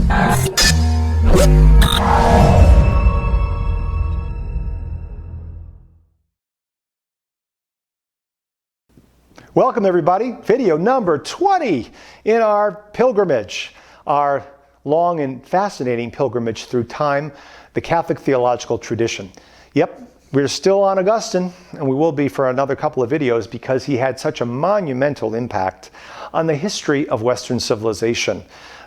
Welcome everybody, video number 20 in our pilgrimage, our long and fascinating pilgrimage through time, the Catholic theological tradition. Yep, we're still on Augustine, and we will be for another couple of videos because he had such a monumental impact on the history of Western civilization.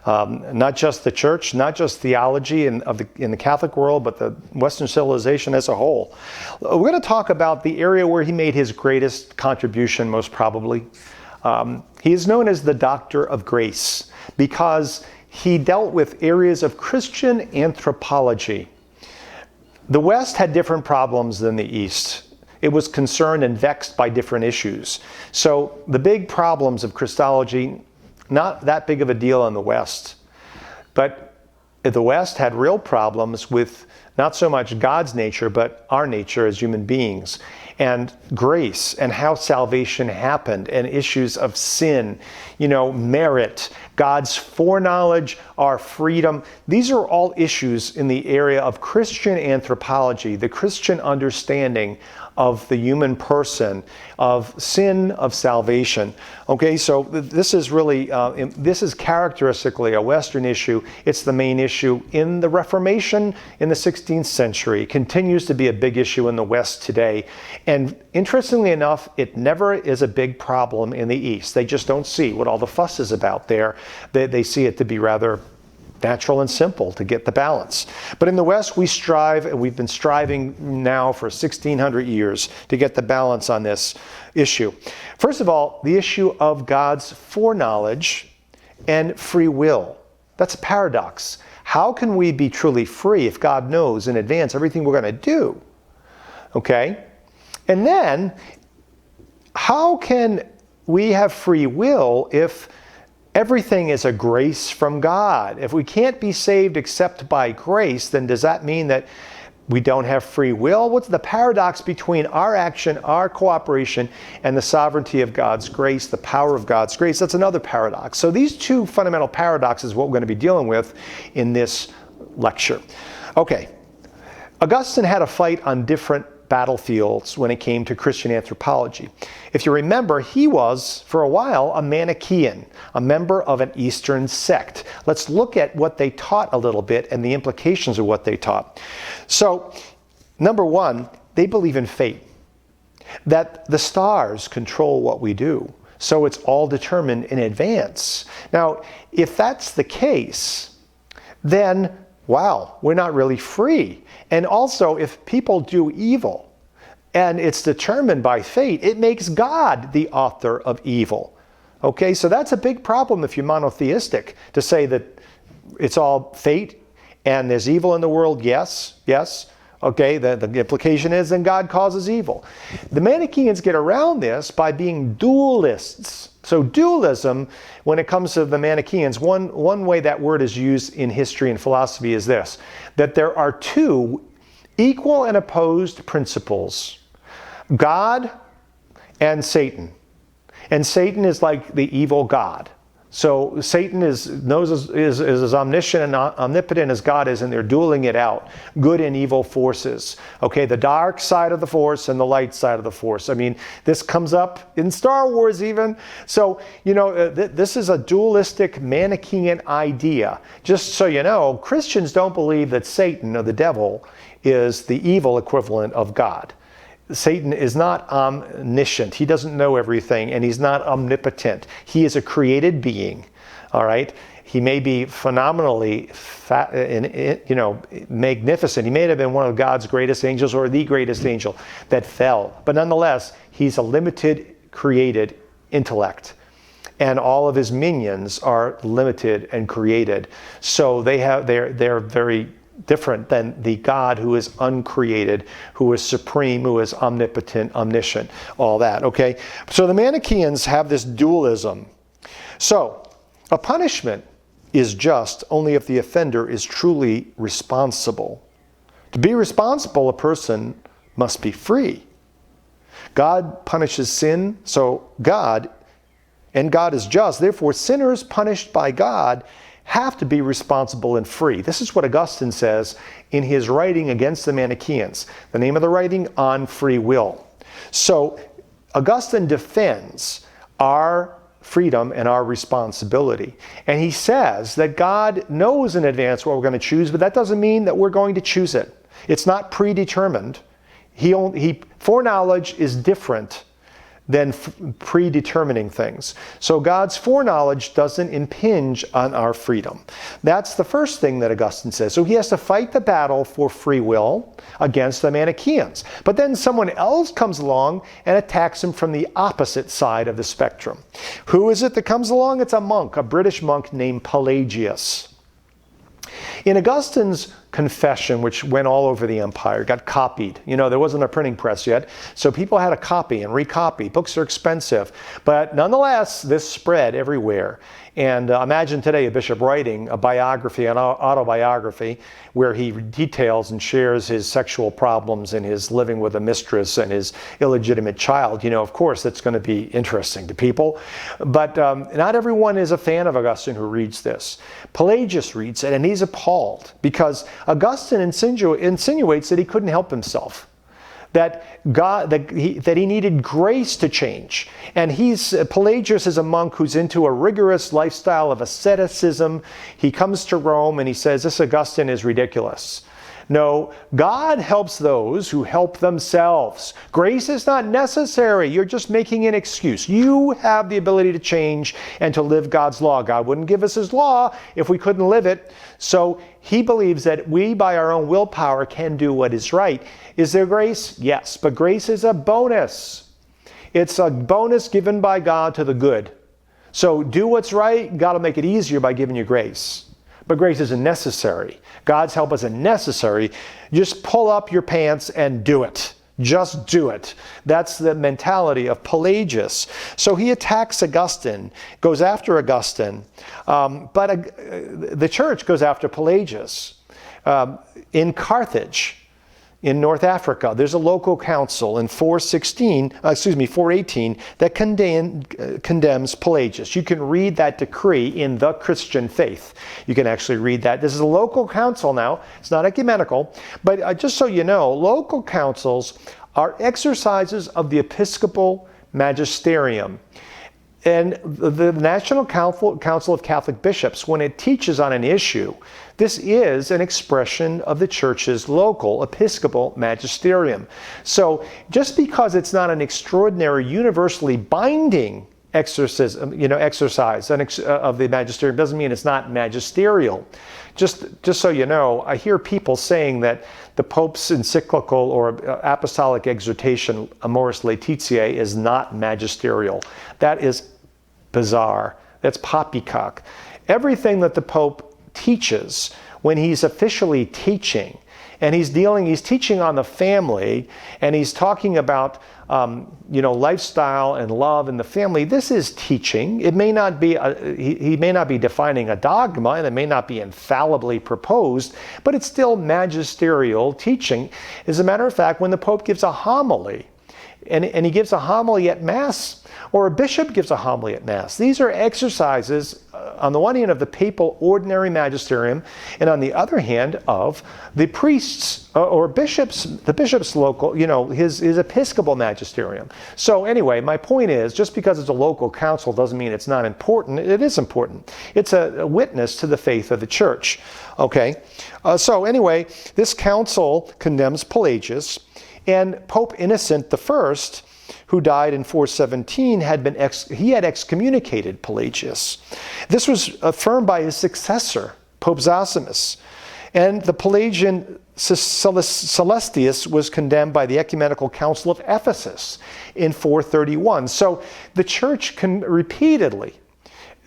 Not just the church, not just theology in the Catholic world, but the Western civilization as a whole. We're going to talk about the area where he made his greatest contribution, most probably. He is known as the Doctor of Grace because he dealt with areas of Christian anthropology. The West had different problems than the East. It was concerned and vexed by different issues. So the big problems of Christology, not that big of a deal in the West. But the West had real problems with not so much God's nature, but our nature as human beings, and grace, and how salvation happened, and issues of sin, merit, God's foreknowledge, our freedom. These are all issues in the area of Christian anthropology, the Christian understanding of the human person, of sin, of salvation. Okay, so this is really, this is characteristically a Western issue. It's the main issue in the Reformation in the 16th century. It continues to be a big issue in the West today. And interestingly enough, it never is a big problem in the East. They just don't see what all the fuss is about there. They see it to be rather natural and simple to get the balance. But in the West, we strive, and we've been striving now for 1600 years to get the balance on this issue. First of all, the issue of God's foreknowledge and free will. That's a paradox. How can we be truly free if God knows in advance everything we're going to do? Okay? And then, how can we have free will if everything is a grace from God? If we can't be saved except by grace, then does that mean that we don't have free will? What's the paradox between our action, our cooperation, and the sovereignty of God's grace, the power of God's grace? That's another paradox. So these two fundamental paradoxes are what we're going to be dealing with in this lecture. Okay, Augustine had a fight on different battlefields when it came to Christian anthropology. If you remember, he was, for a while, a Manichean, a member of an Eastern sect. Let's look at what they taught a little bit and the implications of what they taught. So, number one, they believe in fate, that the stars control what we do. So it's all determined in advance. Now, if that's the case, then wow, we're not really free. And also, if people do evil and it's determined by fate, it makes God the author of evil. Okay, so that's a big problem if you're monotheistic, to say that it's all fate and there's evil in the world. Yes. Okay, the implication is then God causes evil. The Manicheans get around this by being dualists. So dualism, when it comes to the Manicheans, one way that word is used in history and philosophy is this, that there are two equal and opposed principles, God and Satan. And Satan is like the evil God. So Satan is as omniscient and omnipotent as God is, and they're dueling it out. Good and evil forces. Okay, the dark side of the force and the light side of the force. I mean, this comes up in Star Wars even. So, this is a dualistic Manichean idea. Just so you know, Christians don't believe that Satan, or the devil, is the evil equivalent of God. Satan is not omniscient. He doesn't know everything, and he's not omnipotent. He is a created being, all right? He may be phenomenally magnificent. He may have been one of God's greatest angels or the greatest angel that fell. But nonetheless, he's a limited, created intellect. And all of his minions are limited and created. So they're very different than the God who is uncreated, who is supreme, who is omnipotent, omniscient, all that, okay? So the Manicheans have this dualism. So a punishment is just only if the offender is truly responsible. To be responsible, a person must be free. God punishes sin, so God is just. Therefore, sinners punished by God have to be responsible and free. This is what Augustine says in his writing against the Manicheans. The name of the writing, On Free Will. So Augustine defends our freedom and our responsibility. And he says that God knows in advance what we're going to choose, but that doesn't mean that we're going to choose it. It's not predetermined. Foreknowledge is different than predetermining things. So God's foreknowledge doesn't impinge on our freedom. That's the first thing that Augustine says. So he has to fight the battle for free will against the Manicheans. But then someone else comes along and attacks him from the opposite side of the spectrum. Who is it that comes along? It's a monk, a British monk named Pelagius. In Augustine's confession, which went all over the empire, got copied. There wasn't a printing press yet, so people had to copy and recopy. Books are expensive. But nonetheless, this spread everywhere. And imagine today a bishop writing a biography, an autobiography, where he details and shares his sexual problems and his living with a mistress and his illegitimate child. Of course, that's going to be interesting to people. But not everyone is a fan of Augustine who reads this. Pelagius reads it, and he's appalled because Augustine insinuates that he couldn't help himself. That he needed grace to change. And Pelagius is a monk who's into a rigorous lifestyle of asceticism. He comes to Rome and he says, this Augustine is ridiculous. No, God helps those who help themselves. Grace is not necessary. You're just making an excuse. You have the ability to change and to live God's law. God wouldn't give us his law if we couldn't live it. So he believes that we, by our own willpower, can do what is right. Is there grace? Yes, but grace is a bonus. It's a bonus given by God to the good. So do what's right. God will make it easier by giving you grace. But grace isn't necessary. God's help isn't necessary. Just pull up your pants and do it. Just do it. That's the mentality of Pelagius. So he attacks Augustine, goes after Augustine, but the church goes after Pelagius. In Carthage, in North Africa, there's a local council in 418 that condemns Pelagius. You can read that decree in The Christian Faith. You can actually read that. This is a local council now. It's not ecumenical. But just so you know, local councils are exercises of the episcopal magisterium. And the National Council of Catholic Bishops, when it teaches on an issue, this is an expression of the church's local episcopal magisterium. So just because it's not an extraordinary, universally binding exercise of the magisterium doesn't mean it's not magisterial. Just so you know, I hear people saying that the Pope's encyclical or apostolic exhortation, Amoris Laetitia, is not magisterial. That is bizarre. That's poppycock. Everything that the Pope teaches when he's officially teaching, and he's teaching on the family, and he's talking about lifestyle and love in the family. This is teaching. It may not be he may not be defining a dogma, and it may not be infallibly proposed, but it's still magisterial teaching. As a matter of fact, when the Pope gives a homily, and he gives a homily at Mass, or a bishop gives a homily at Mass, these are exercises, on the one hand, of the papal ordinary magisterium, and on the other hand, of the priests or bishops, the bishop's local, his episcopal magisterium. So anyway, my point is, just because it's a local council doesn't mean it's not important. It is important. It's a witness to the faith of the church. Okay, so anyway, this council condemns Pelagius, and Pope Innocent I, who died in 417, had excommunicated Pelagius. This was affirmed by his successor, Pope Zosimus. And the Pelagian Celestius was condemned by the Ecumenical Council of Ephesus in 431. So the church repeatedly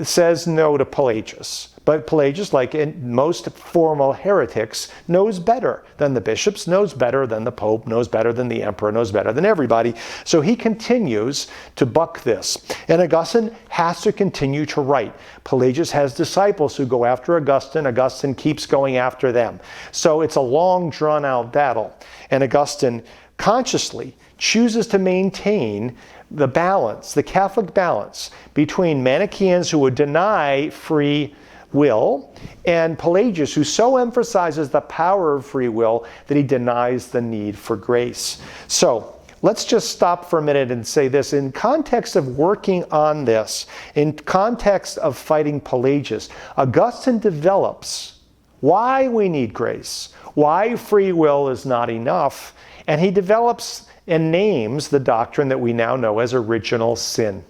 says no to Pelagius. But Pelagius, like in most formal heretics, knows better than the bishops, knows better than the Pope, knows better than the emperor, knows better than everybody. So he continues to buck this. And Augustine has to continue to write. Pelagius has disciples who go after Augustine. Augustine keeps going after them. So it's a long, drawn-out battle. And Augustine consciously chooses to maintain the balance, the Catholic balance, between Manicheans who would deny free will, and Pelagius, who so emphasizes the power of free will that he denies the need for grace. So let's just stop for a minute and say this. In context of working on this, in context of fighting Pelagius, Augustine develops why we need grace, why free will is not enough, and he develops and names the doctrine that we now know as original sin.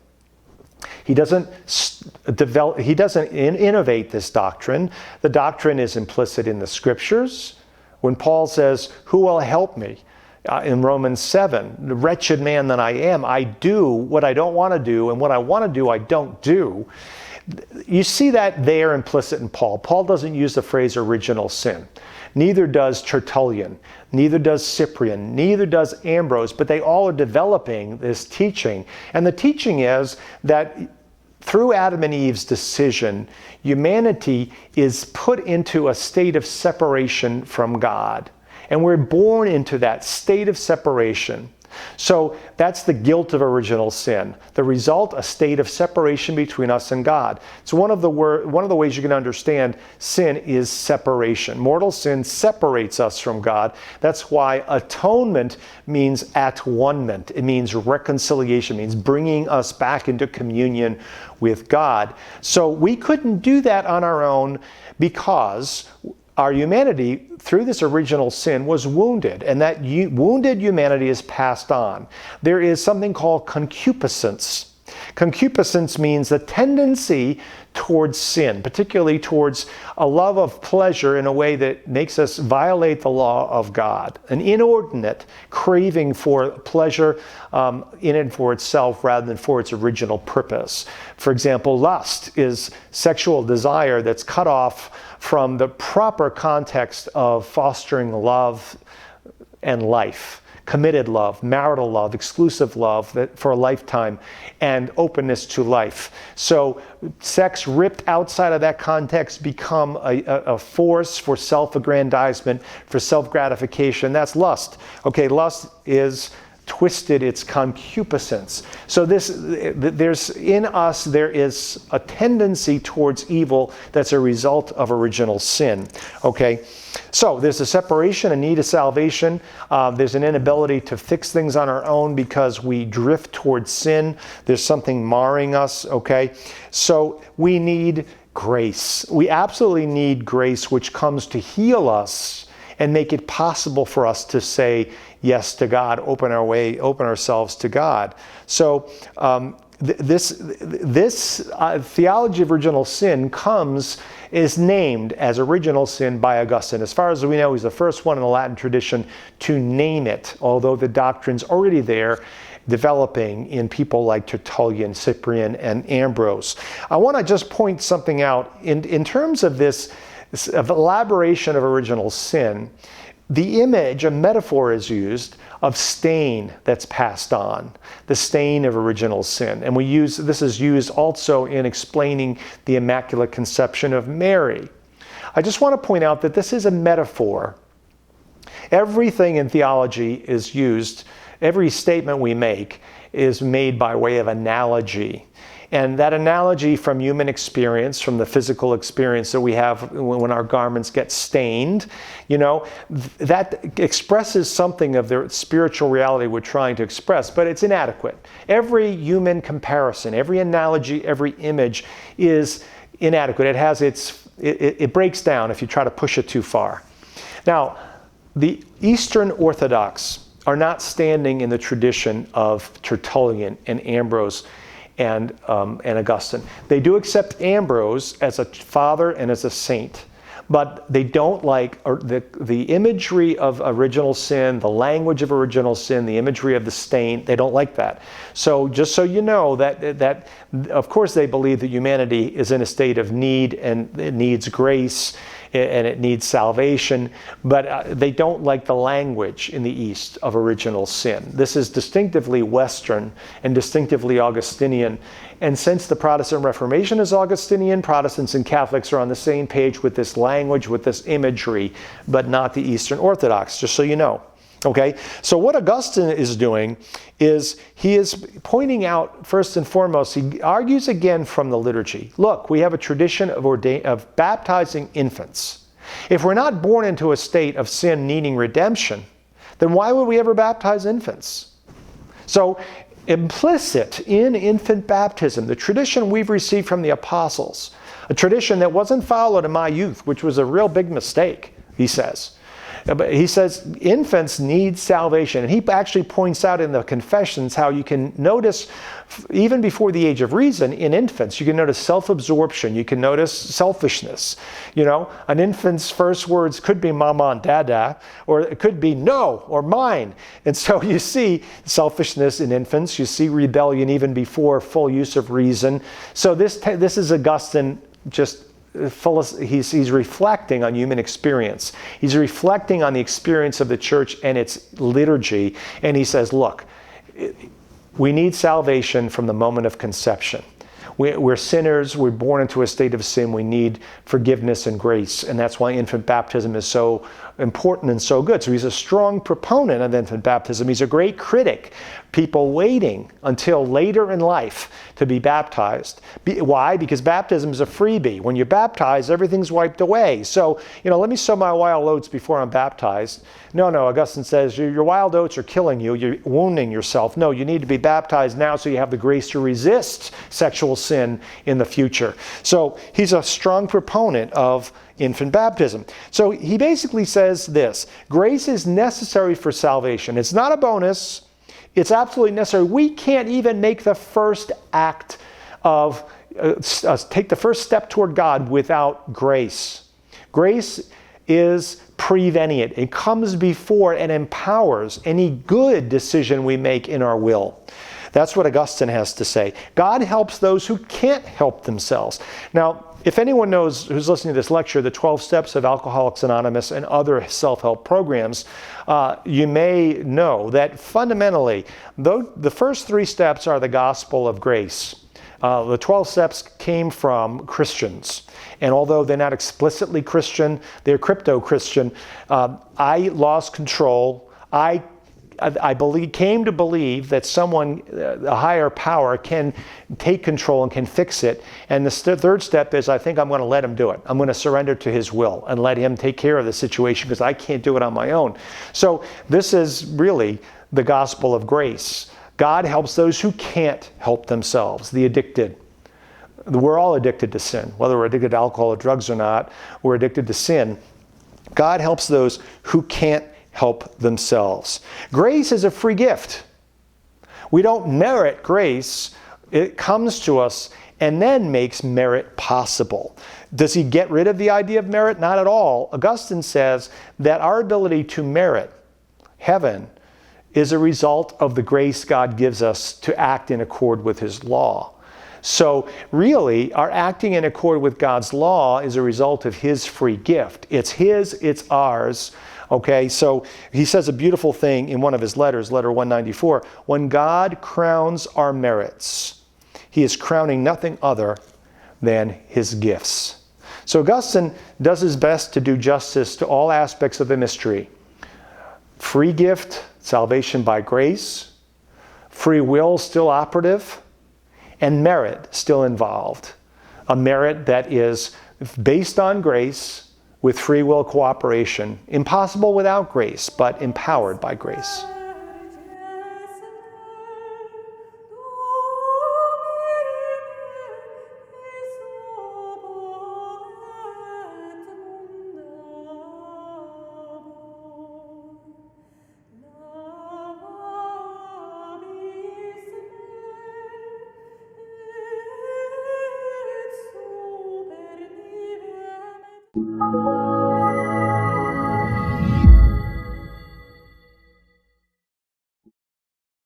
He doesn't innovate this doctrine. The doctrine is implicit in the scriptures. When Paul says, "Who will help me?" In Romans 7, "The wretched man that I am, I do what I don't want to do, and what I want to do, I don't do." You see that there implicit in Paul. Paul doesn't use the phrase original sin. Neither does Tertullian, neither does Cyprian, neither does Ambrose, but they all are developing this teaching. And the teaching is that through Adam and Eve's decision, humanity is put into a state of separation from God. And we're born into that state of separation. So that's the guilt of original sin. The result, a state of separation between us and God. So one of the ways you can understand sin is separation. Mortal sin separates us from God. That's why atonement means at-one-ment. It means reconciliation, it means bringing us back into communion with God. So we couldn't do that on our own because our humanity, through this original sin, was wounded, and that wounded humanity is passed on. There is something called concupiscence. Concupiscence means the tendency towards sin, particularly towards a love of pleasure in a way that makes us violate the law of God, an inordinate craving for pleasure in and for itself rather than for its original purpose. For example, lust is sexual desire that's cut off from the proper context of fostering love and life, committed love, marital love, exclusive love for a lifetime, and openness to life. So sex ripped outside of that context become a force for self-aggrandizement, for self-gratification. That's lust. Okay, lust is twisted, its concupiscence. So there's in us, there is a tendency towards evil that's a result of original sin. Okay, so there's a separation, a need of salvation. There's an inability to fix things on our own because we drift towards sin. There's something marring us. Okay, so we need grace. We absolutely need grace, which comes to heal us and make it possible for us to say yes to God, open ourselves to God. So this theology of original sin is named as original sin by Augustine. As far as we know, he's the first one in the Latin tradition to name it, although the doctrine's already there, developing in people like Tertullian, Cyprian, and Ambrose. I want to just point something out in terms of this elaboration of original sin. The image, a metaphor is used of stain that's passed on, the stain of original sin. And this is used also in explaining the Immaculate Conception of Mary. I just want to point out that this is a metaphor. Everything in theology is used, every statement we make is made by way of analogy. And that analogy from human experience, from the physical experience that we have when our garments get stained, that expresses something of the spiritual reality we're trying to express, but it's inadequate. Every human comparison, every analogy, every image is inadequate. It breaks down if you try to push it too far. Now, the Eastern Orthodox are not standing in the tradition of Tertullian and Ambrose and Augustine. They do accept Ambrose as a father and as a saint, but they don't like the imagery of original sin, the language of original sin, the imagery of the stain. They don't like that. So just so you know that of course they believe that humanity is in a state of need and it needs grace and it needs salvation, but they don't like the language in the East of original sin. This is distinctively Western and distinctively Augustinian. And since the Protestant Reformation is Augustinian, Protestants and Catholics are on the same page with this language, with this imagery, but not the Eastern Orthodox, just so you know. Okay, so what Augustine is doing is he is pointing out, first and foremost, he argues again from the liturgy. Look, we have a tradition of baptizing infants. If we're not born into a state of sin needing redemption, then why would we ever baptize infants? So implicit in infant baptism, the tradition we've received from the apostles, a tradition that wasn't followed in my youth, which was a real big mistake, he says. But he says infants need salvation. And he actually points out in the Confessions how you can notice, even before the age of reason, in infants, you can notice self-absorption. You can notice selfishness. You know, an infant's first words could be mama and dada, or it could be no or mine. And so you see selfishness in infants. You see rebellion even before full use of reason. So this is Augustine just he's reflecting on human experience. He's reflecting on the experience of the church and its liturgy, and he says, look, we need salvation from the moment of conception. We're sinners, we're born into a state of sin, we need forgiveness and grace, and that's why infant baptism is so important and so good. So he's a strong proponent of infant baptism. He's a great critic. People waiting until later in life to be baptized. Why? Because baptism is a freebie. When you're baptized, everything's wiped away. So, let me sow my wild oats before I'm baptized. No, Augustine says, your wild oats are killing you. You're wounding yourself. No, you need to be baptized now so you have the grace to resist sexual sin in the future. So he's a strong proponent of infant baptism. So he basically says this: grace is necessary for salvation. It's not a bonus. It's absolutely necessary. We can't even make the first act of, take the first step toward God without grace. Grace is prevenient. It comes before and empowers any good decision we make in our will. That's what Augustine has to say. God helps those who can't help themselves. Now, if anyone knows, who's listening to this lecture, the 12 steps of Alcoholics Anonymous and other self-help programs, you may know that fundamentally, the first 3 steps are the gospel of grace. The 12 steps came from Christians. And although they're not explicitly Christian, they're crypto-Christian. I lost control. I came to believe that someone, a higher power, can take control and can fix it. And the third step is, I think I'm going to let him do it. I'm going to surrender to his will and let him take care of the situation because I can't do it on my own. So this is really the gospel of grace. God helps those who can't help themselves, the addicted. We're all addicted to sin. Whether we're addicted to alcohol or drugs or not, we're addicted to sin. God helps those who can't help themselves. Grace is a free gift. We don't merit grace. It comes to us and then makes merit possible. Does he get rid of the idea of merit? Not at all. Augustine says that our ability to merit heaven is a result of the grace God gives us to act in accord with his law. So really, our acting in accord with God's law is a result of his free gift. It's his, it's ours. Okay, so he says a beautiful thing in one of his letters, letter 194. When God crowns our merits, he is crowning nothing other than his gifts. So Augustine does his best to do justice to all aspects of the mystery. Free gift, salvation by grace, free will still operative, and merit still involved. A merit that is based on grace, with free will cooperation, impossible without grace, but empowered by grace.